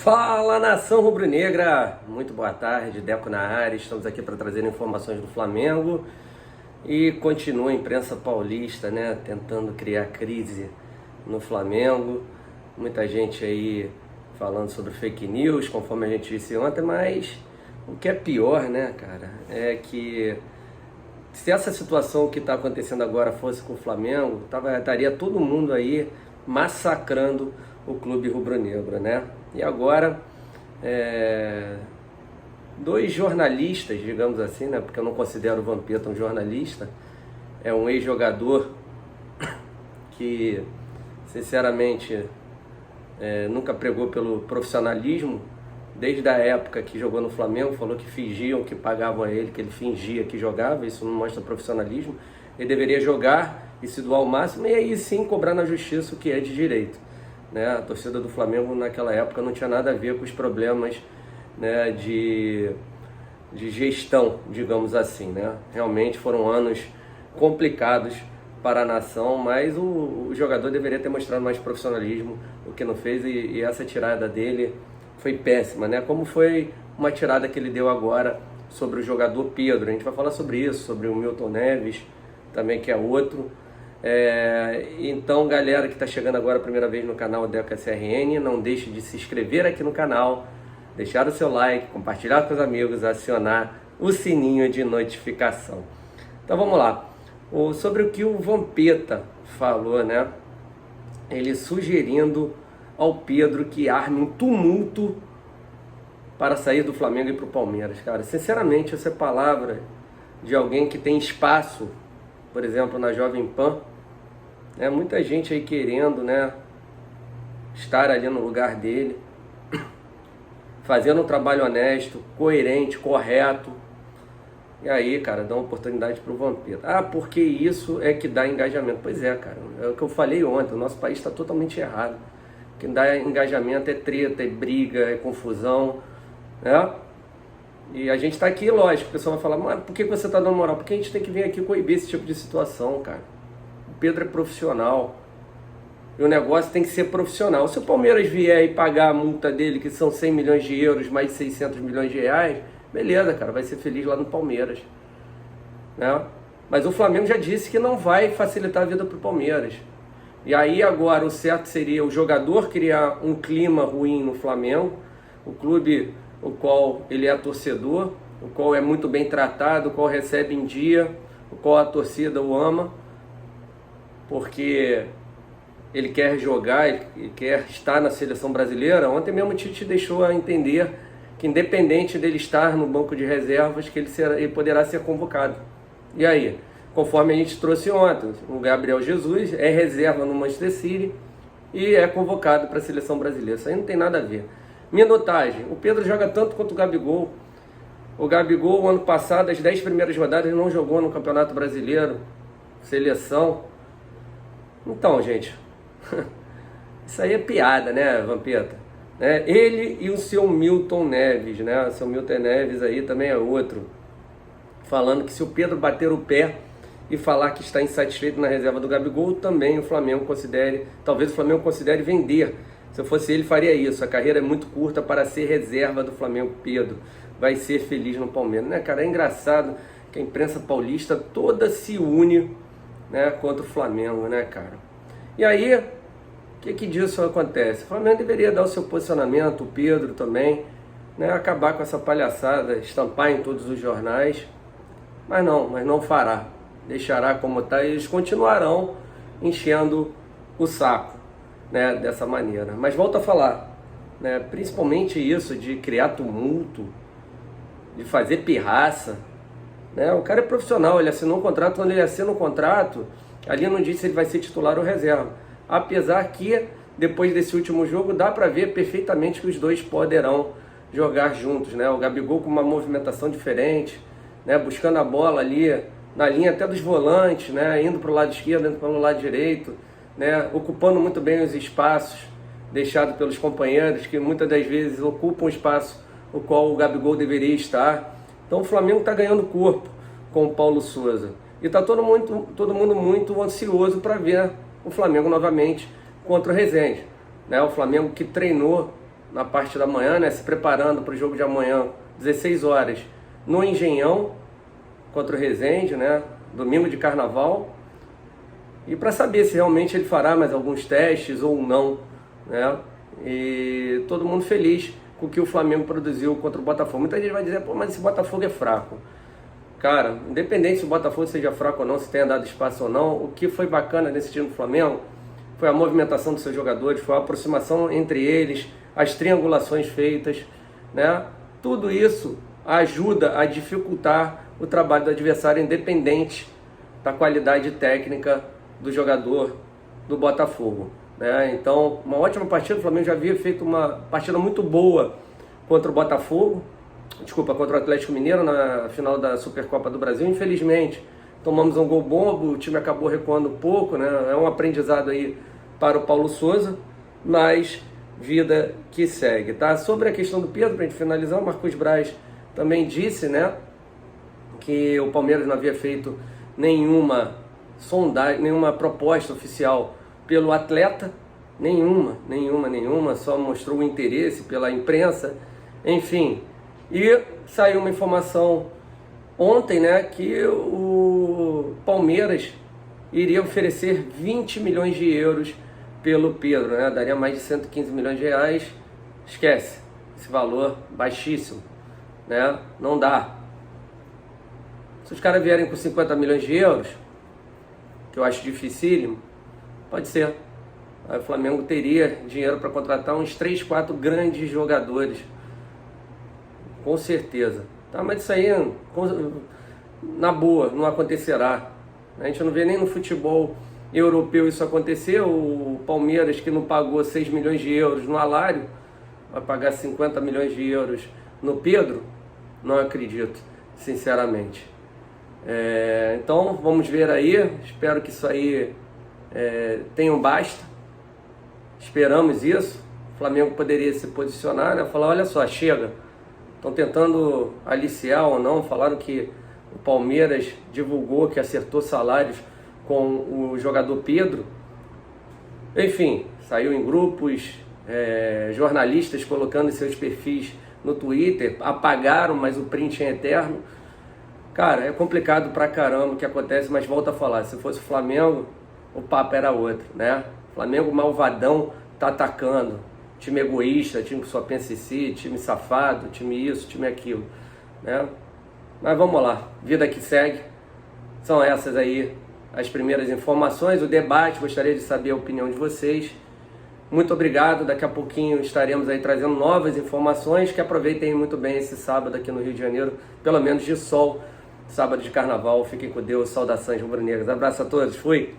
Fala, nação rubro-negra, muito boa tarde, Deco na área. Estamos aqui para trazer informações do Flamengo e continua a imprensa paulista, né, tentando criar crise no Flamengo. Muita gente aí falando sobre fake news, conforme a gente disse ontem, mas o que é pior, né, cara, é que se essa situação que está acontecendo agora fosse com o Flamengo, estaria todo mundo aí massacrando o clube rubro-negro, né? E agora, dois jornalistas, digamos assim, né? Porque eu não considero o Vampeta um jornalista, é um ex-jogador que, sinceramente, nunca pregou pelo profissionalismo, desde a época que jogou no Flamengo, falou que fingiam que pagavam a ele, que ele fingia que jogava, isso não mostra profissionalismo. Ele deveria jogar e se doar ao máximo, e aí sim cobrar na justiça o que é de direito, né? A torcida do Flamengo naquela época não tinha nada a ver com os problemas, né, de gestão, digamos assim, né? Realmente foram anos complicados para a nação, mas o jogador deveria ter mostrado mais profissionalismo, o que não fez, e essa tirada dele foi péssima, né? Como foi uma tirada que ele deu agora sobre o jogador Pedro. A gente vai falar sobre isso, sobre o Milton Neves também, que é outro. Então, galera que está chegando agora a primeira vez no canal Deco SRN, não deixe de se inscrever aqui no canal, deixar o seu like, compartilhar com os amigos, acionar o sininho de notificação. Então vamos lá, sobre o que o Vampeta falou, né? Ele sugerindo ao Pedro que arme um tumulto para sair do Flamengo e para o Palmeiras. Cara, sinceramente, essa é palavra de alguém que tem espaço, por exemplo, na Jovem Pan, né? Muita gente aí querendo, né, estar ali no lugar dele, fazendo um trabalho honesto, coerente, correto. E aí, cara, dá uma oportunidade para o Vampeta. Porque isso é que dá engajamento. Pois é, cara, é o que eu falei ontem, o nosso país está totalmente errado. Quem dá engajamento é treta, é briga, é confusão, né? E a gente está aqui, lógico, o pessoal vai falar, mas por que você está dando moral? Porque a gente tem que vir aqui coibir esse tipo de situação, cara. O Pedro é profissional e o negócio tem que ser profissional. Se o Palmeiras vier e pagar a multa dele, que são 100 milhões de euros, mais de 600 milhões de reais, beleza, cara, vai ser feliz lá no Palmeiras, né? Mas o Flamengo já disse que não vai facilitar a vida para o Palmeiras. E aí agora o certo seria o jogador criar um clima ruim no Flamengo, o clube o qual ele é torcedor, o qual é muito bem tratado, o qual recebe em dia, o qual a torcida o ama, porque ele quer jogar, ele quer estar na seleção brasileira. Ontem mesmo o Tite deixou a entender que, independente dele estar no banco de reservas, que ele poderá ser convocado. E aí? Conforme a gente trouxe ontem, o Gabriel Jesus é reserva no Manchester City e é convocado para a seleção brasileira. Isso aí não tem nada a ver. Minutagem, o Pedro joga tanto quanto o Gabigol. O Gabigol, o ano passado, as 10 primeiras rodadas, não jogou no Campeonato Brasileiro, seleção. Então, gente, isso aí é piada, né, Vampeta? Ele e o seu Milton Neves, né? O seu Milton Neves aí também é outro, falando que se o Pedro bater o pé e falar que está insatisfeito na reserva do Gabigol, também o Flamengo considere, talvez o Flamengo considere vender. Se eu fosse ele, faria isso. A carreira é muito curta para ser reserva do Flamengo. Pedro vai ser feliz no Palmeiras, né, cara? É engraçado que a imprensa paulista toda se une, né, contra o Flamengo, né, cara? E aí, o que disso acontece? O Flamengo deveria dar o seu posicionamento, o Pedro também, né, acabar com essa palhaçada, estampar em todos os jornais, mas não fará. Deixará como está e eles continuarão enchendo o saco, né, dessa maneira. Mas volto a falar, né, principalmente isso de criar tumulto, de fazer pirraça, né? O cara é profissional, ele assinou um contrato. Quando ele assina um contrato, ali não diz se ele vai ser titular ou reserva. Apesar que, depois desse último jogo, dá para ver perfeitamente que os dois poderão jogar juntos, né? O Gabigol com uma movimentação diferente, né, buscando a bola ali na linha até dos volantes, né, indo para o lado esquerdo, indo para o lado direito, né, ocupando muito bem os espaços deixados pelos companheiros, que muitas das vezes ocupam o espaço o qual o Gabigol deveria estar. Então o Flamengo está ganhando corpo com o Paulo Sousa. E está todo mundo muito ansioso para ver o Flamengo novamente contra o Resende, né? O Flamengo que treinou na parte da manhã, né, se preparando para o jogo de amanhã, 16 horas, no Engenhão, contra o Resende, né, domingo de carnaval, e para saber se realmente ele fará mais alguns testes ou não, né, e todo mundo feliz com o que o Flamengo produziu contra o Botafogo. Muita gente vai dizer, pô, mas esse Botafogo é fraco. Cara, independente se o Botafogo seja fraco ou não, se tenha dado espaço ou não, o que foi bacana nesse time do Flamengo foi a movimentação dos seus jogadores, foi a aproximação entre eles, as triangulações feitas, né? Tudo isso ajuda a dificultar o trabalho do adversário, independente da qualidade técnica do jogador do Botafogo, né? Então, uma ótima partida. O Flamengo já havia feito uma partida muito boa contra o Botafogo, contra o Atlético Mineiro na final da Supercopa do Brasil. Infelizmente, tomamos um gol bobo, o time acabou recuando um pouco, né? É um aprendizado aí para o Paulo Souza, mas vida que segue, tá? Sobre a questão do Pedro, para a gente finalizar, o Marcos Braz também disse, né, que o Palmeiras não havia feito nenhuma sondagem, nenhuma proposta oficial pelo atleta, nenhuma, só mostrou o interesse pela imprensa, enfim. E saiu uma informação ontem, né, que o Palmeiras iria oferecer 20 milhões de euros pelo Pedro, né? Daria mais de 115 milhões de reais. Esquece, esse valor baixíssimo, né? Não dá. Se os caras vierem com 50 milhões de euros, que eu acho dificílimo, pode ser. Aí o Flamengo teria dinheiro para contratar uns 3, 4 grandes jogadores, com certeza. Tá, mas isso aí, na boa, não acontecerá. A gente não vê nem no futebol europeu isso acontecer. O Palmeiras, que não pagou 6 milhões de euros no Alário, vai pagar 50 milhões de euros no Pedro? Não acredito, sinceramente. Então, vamos ver aí. Espero que isso aí tenha um basta. Esperamos isso. O Flamengo poderia se posicionar, né? Falar, olha só, chega. Estão tentando aliciar ou não. Falaram que o Palmeiras divulgou que acertou salários com o jogador Pedro. Enfim, saiu em grupos, jornalistas colocando em seus perfis no Twitter, apagaram, mas o print é eterno. Cara, é complicado pra caramba o que acontece, mas volto a falar, se fosse o Flamengo, o papo era outro, né? Flamengo malvadão tá atacando, time egoísta, time que só pensa em si, time safado, time isso, time aquilo, né? Mas vamos lá, vida que segue. São essas aí as primeiras informações, o debate. Gostaria de saber a opinião de vocês. Muito obrigado, daqui a pouquinho estaremos aí trazendo novas informações. Que aproveitem muito bem esse sábado aqui no Rio de Janeiro, pelo menos de sol, sábado de carnaval. Fiquem com Deus, saudações rubro-negras. Abraço a todos, fui!